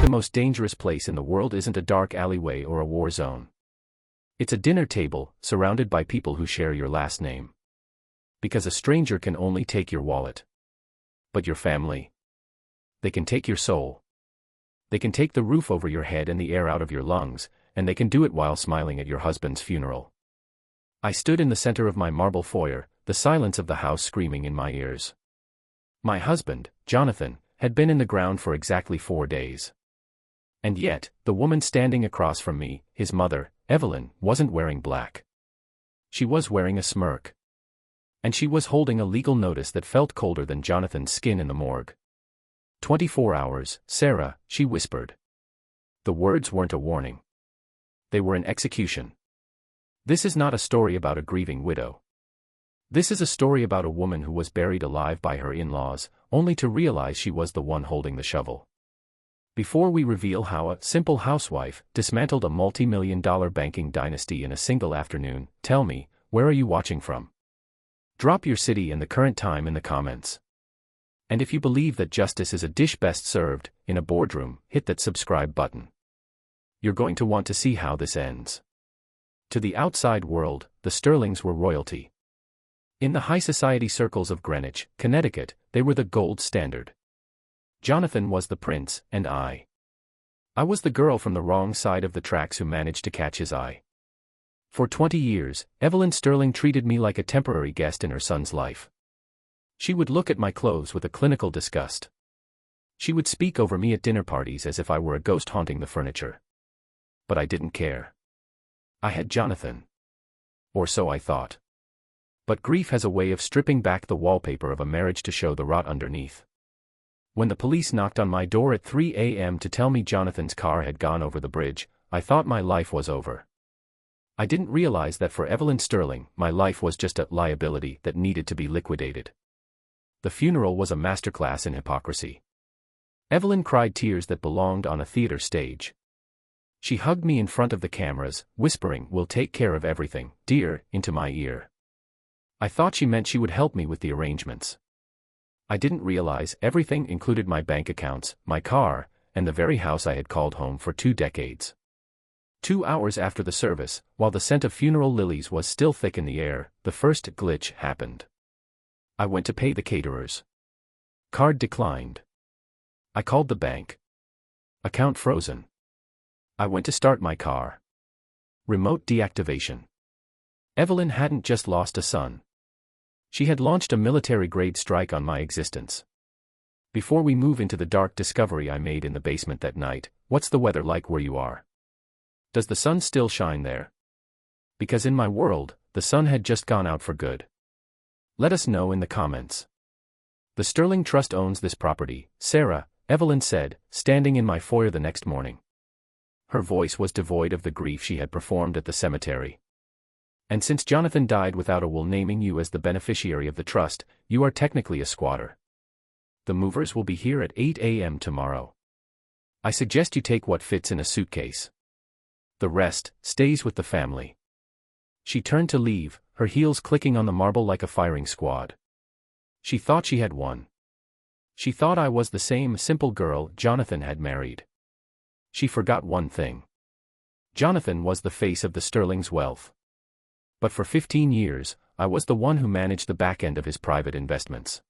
most dangerous place in the world isn't a dark alleyway or a war zone. It's a dinner table, surrounded by people who share your last name. Because a stranger can only take your wallet. But your family? They can take your soul. They can take the roof over your head and the air out of your lungs, and they can do it while smiling at your husband's funeral. I stood in the center of my marble foyer, the silence of the house screaming in my ears. My husband, Jonathan, had been in the ground for exactly 4 days. And yet, the woman standing across from me, his mother, Evelyn, wasn't wearing black. She was wearing a smirk. And she was holding a legal notice that felt colder than Jonathan's skin in the morgue. 24 hours, Sarah, she whispered. The words weren't a warning. They were an execution. This is not a story about a grieving widow. This is a story about a woman who was buried alive by her in-laws, only to realize she was the one holding the shovel. Before we reveal how a simple housewife dismantled a multi-million-dollar banking dynasty in a single afternoon, tell me, where are you watching from? Drop your city and the current time in the comments. And if you believe that justice is a dish best served in a boardroom, hit that subscribe button. You're going to want to see how this ends. To the outside world, the Sterlings were royalty. In the high society circles of Greenwich, Connecticut, they were the gold standard. Jonathan was the prince, and I was the girl from the wrong side of the tracks who managed to catch his eye. For 20 years, Evelyn Sterling treated me like a temporary guest in her son's life. She would look at my clothes with a clinical disgust. She would speak over me at dinner parties as if I were a ghost haunting the furniture. But I didn't care. I had Jonathan. Or so I thought. But grief has a way of stripping back the wallpaper of a marriage to show the rot underneath. When the police knocked on my door at 3 a.m. to tell me Jonathan's car had gone over the bridge, I thought my life was over. I didn't realize that for Evelyn Sterling, my life was just a liability that needed to be liquidated. The funeral was a masterclass in hypocrisy. Evelyn cried tears that belonged on a theater stage. She hugged me in front of the cameras, whispering, "We'll take care of everything, dear," into my ear. I thought she meant she would help me with the arrangements. I didn't realize everything included my bank accounts, my car, and the very house I had called home for 2 decades. 2 hours after the service, while the scent of funeral lilies was still thick in the air, the first glitch happened. I went to pay the caterers. Card declined. I called the bank. Account frozen. I went to start my car. Remote deactivation. Evelyn hadn't just lost a son. She had launched a military-grade strike on my existence. Before we move into the dark discovery I made in the basement that night, what's the weather like where you are? Does the sun still shine there? Because in my world, the sun had just gone out for good. Let us know in the comments. The Sterling Trust owns this property, Sarah, Evelyn said, standing in my foyer the next morning. Her voice was devoid of the grief she had performed at the cemetery. And since Jonathan died without a will naming you as the beneficiary of the trust, you are technically a squatter. The movers will be here at 8 a.m. tomorrow. I suggest you take what fits in a suitcase. The rest stays with the family. She turned to leave, her heels clicking on the marble like a firing squad. She thought she had won. She thought I was the same simple girl Jonathan had married. She forgot one thing. Jonathan was the face of the Sterling's wealth. But for 15 years, I was the one who managed the back end of his private investments.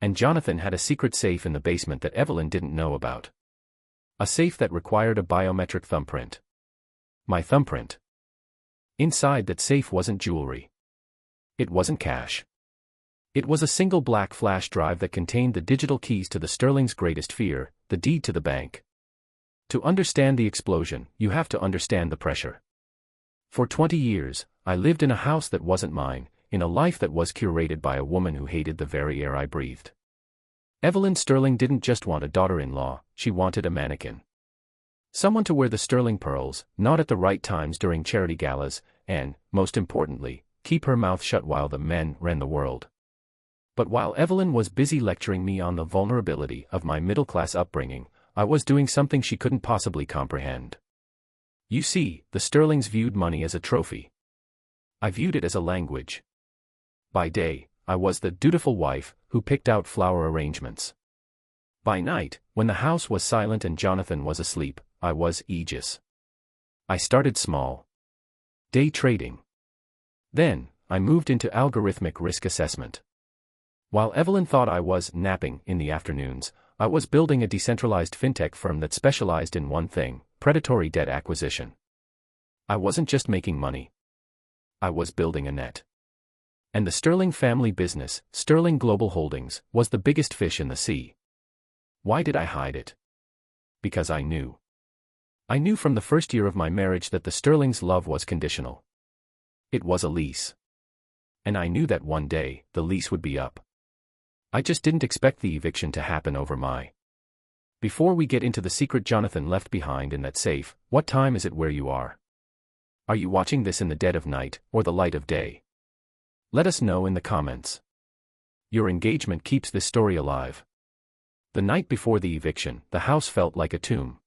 And Jonathan had a secret safe in the basement that Evelyn didn't know about. A safe that required a biometric thumbprint. My thumbprint. Inside that safe wasn't jewelry. It wasn't cash. It was a single black flash drive that contained the digital keys to the Sterling's greatest fear, the deed to the bank. To understand the explosion, you have to understand the pressure. For 20 years, I lived in a house that wasn't mine, in a life that was curated by a woman who hated the very air I breathed. Evelyn Sterling didn't just want a daughter-in-law, she wanted a mannequin. Someone to wear the Sterling pearls, not at the right times during charity galas, and, most importantly, keep her mouth shut while the men ran the world. But while Evelyn was busy lecturing me on the vulnerability of my middle-class upbringing, I was doing something she couldn't possibly comprehend. You see, the Sterlings viewed money as a trophy. I viewed it as a language. By day, I was the dutiful wife who picked out flower arrangements. By night, when the house was silent and Jonathan was asleep, I was Aegis. I started small. Day trading. Then, I moved into algorithmic risk assessment. While Evelyn thought I was napping in the afternoons, I was building a decentralized fintech firm that specialized in one thing: predatory debt acquisition. I wasn't just making money. I was building a net. And the Sterling family business, Sterling Global Holdings, was the biggest fish in the sea. Why did I hide it? Because I knew. I knew from the first year of my marriage that the Sterling's love was conditional. It was a lease. And I knew that one day, the lease would be up. I just didn't expect the eviction to happen over my. Before we get into the secret Jonathan left behind in that safe, what time is it where you are? Are you watching this in the dead of night, or the light of day? Let us know in the comments. Your engagement keeps this story alive. The night before the eviction, the house felt like a tomb.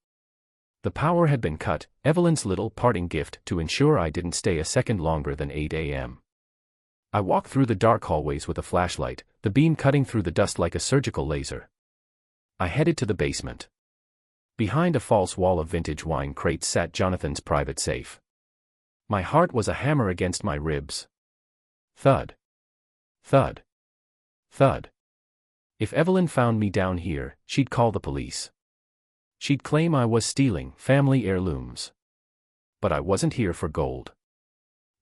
The power had been cut, Evelyn's little parting gift to ensure I didn't stay a second longer than 8 a.m. I walked through the dark hallways with a flashlight, the beam cutting through the dust like a surgical laser. I headed to the basement. Behind a false wall of vintage wine crates sat Jonathan's private safe. My heart was a hammer against my ribs. Thud. Thud. Thud. If Evelyn found me down here, she'd call the police. She'd claim I was stealing family heirlooms. But I wasn't here for gold.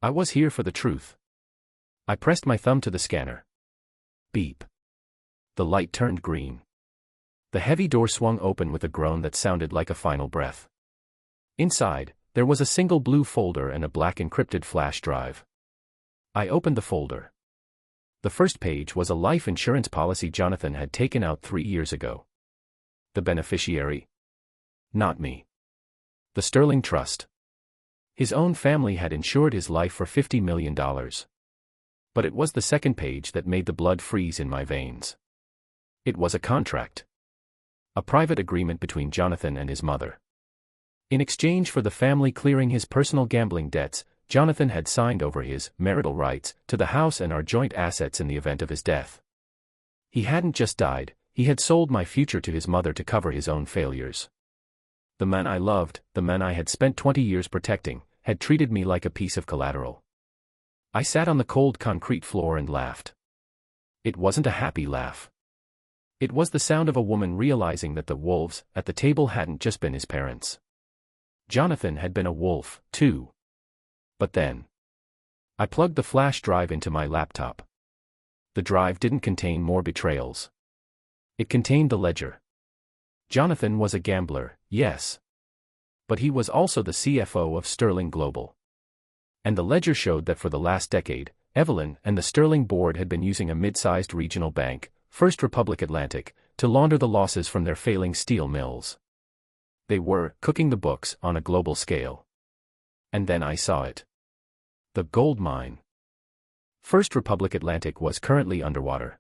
I was here for the truth. I pressed my thumb to the scanner. Beep. The light turned green. The heavy door swung open with a groan that sounded like a final breath. Inside, there was a single blue folder and a black encrypted flash drive. I opened the folder. The first page was a life insurance policy Jonathan had taken out 3 years ago. The beneficiary? Not me. The Sterling Trust. His own family had insured his life for $50 million. But it was the second page that made the blood freeze in my veins. It was a contract. A private agreement between Jonathan and his mother. In exchange for the family clearing his personal gambling debts, Jonathan had signed over his marital rights to the house and our joint assets in the event of his death. He hadn't just died, he had sold my future to his mother to cover his own failures. The man I loved, the man I had spent 20 years protecting, had treated me like a piece of collateral. I sat on the cold concrete floor and laughed. It wasn't a happy laugh. It was the sound of a woman realizing that the wolves at the table hadn't just been his parents. Jonathan had been a wolf, too. But then, I plugged the flash drive into my laptop. The drive didn't contain more betrayals. It contained the ledger. Jonathan was a gambler, yes. But he was also the CFO of Sterling Global. And the ledger showed that for the last decade, Evelyn and the Sterling board had been using a mid-sized regional bank, First Republic Atlantic, to launder the losses from their failing steel mills. They were cooking the books on a global scale. And then I saw it. The gold mine. First Republic Atlantic was currently underwater.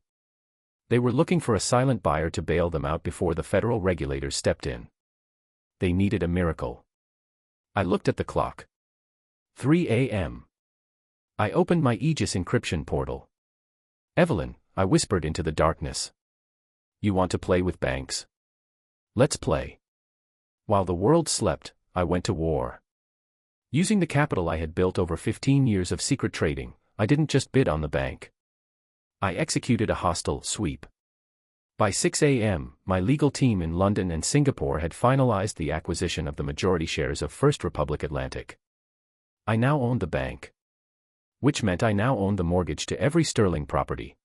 They were looking for a silent buyer to bail them out before the federal regulators stepped in. They needed a miracle. I looked at the clock. 3 a.m. I opened my Aegis encryption portal. Evelyn, I whispered into the darkness. You want to play with banks? Let's play. While the world slept, I went to war. Using the capital I had built over 15 years of secret trading, I didn't just bid on the bank. I executed a hostile sweep. By 6 a.m., my legal team in London and Singapore had finalized the acquisition of the majority shares of First Republic Atlantic. I now owned the bank. Which meant I now owned the mortgage to every Sterling property.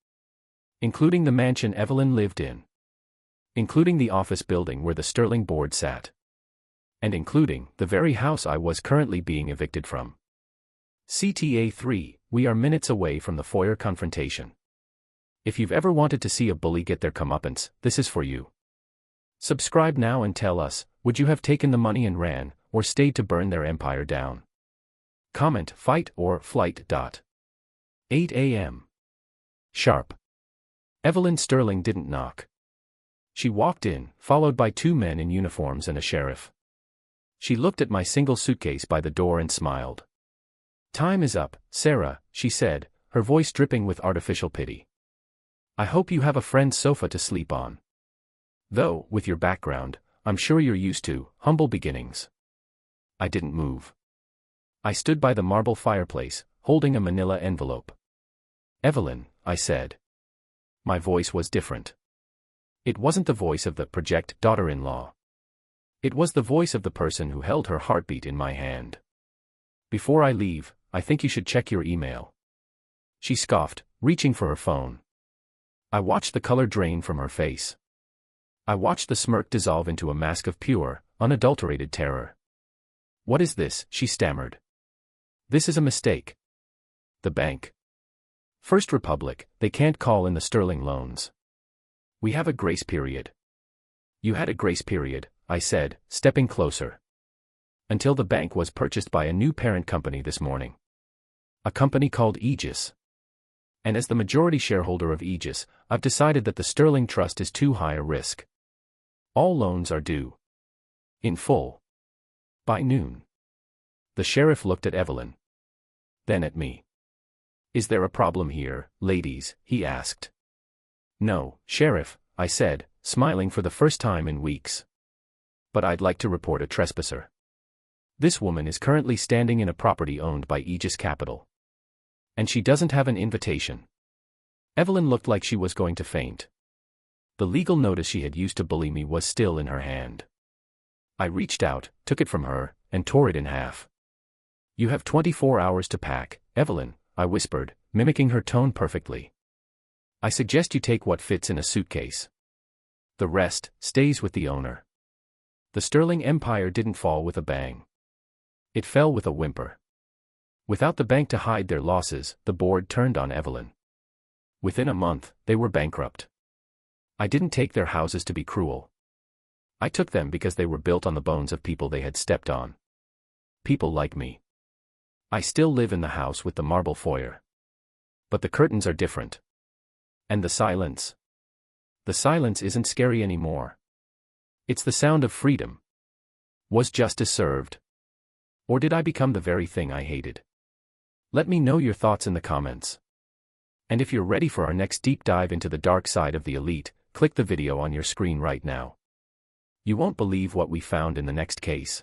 Including the mansion Evelyn lived in. Including the office building where the Sterling board sat. And including the very house I was currently being evicted from. CTA 3, we are minutes away from the foyer confrontation. If you've ever wanted to see a bully get their comeuppance, this is for you. Subscribe now and tell us, would you have taken the money and ran, or stayed to burn their empire down? Comment fight or flight. 8 a.m. Sharp. Evelyn Sterling didn't knock. She walked in, followed by 2 men in uniforms and a sheriff. She looked at my single suitcase by the door and smiled. Time is up, Sarah, she said, her voice dripping with artificial pity. I hope you have a friend's sofa to sleep on. Though, with your background, I'm sure you're used to humble beginnings. I didn't move. I stood by the marble fireplace, holding a manila envelope. Evelyn, I said. My voice was different. It wasn't the voice of the project daughter-in-law. It was the voice of the person who held her heartbeat in my hand. Before I leave, I think you should check your email. She scoffed, reaching for her phone. I watched the color drain from her face. I watched the smirk dissolve into a mask of pure, unadulterated terror. What is this? She stammered. This is a mistake. The bank. First Republic, they can't call in the sterling loans. We have a grace period. You had a grace period, I said, stepping closer. Until the bank was purchased by a new parent company this morning. A company called Aegis. And as the majority shareholder of Aegis, I've decided that the sterling trust is too high a risk. All loans are due. In full. By noon. The sheriff looked at Evelyn. Then at me. Is there a problem here, ladies? He asked. No, Sheriff, I said, smiling for the first time in weeks. But I'd like to report a trespasser. This woman is currently standing in a property owned by Aegis Capital. And she doesn't have an invitation. Evelyn looked like she was going to faint. The legal notice she had used to bully me was still in her hand. I reached out, took it from her, and tore it in half. You have 24 hours to pack, Evelyn, I whispered, mimicking her tone perfectly. I suggest you take what fits in a suitcase. The rest stays with the owner. The sterling empire didn't fall with a bang. It fell with a whimper. Without the bank to hide their losses, the board turned on Evelyn. Within a month, they were bankrupt. I didn't take their houses to be cruel. I took them because they were built on the bones of people they had stepped on. People like me. I still live in the house with the marble foyer. But the curtains are different. And the silence? The silence isn't scary anymore. It's the sound of freedom. Was justice served? Or did I become the very thing I hated? Let me know your thoughts in the comments. And if you're ready for our next deep dive into the dark side of the elite, click the video on your screen right now. You won't believe what we found in the next case.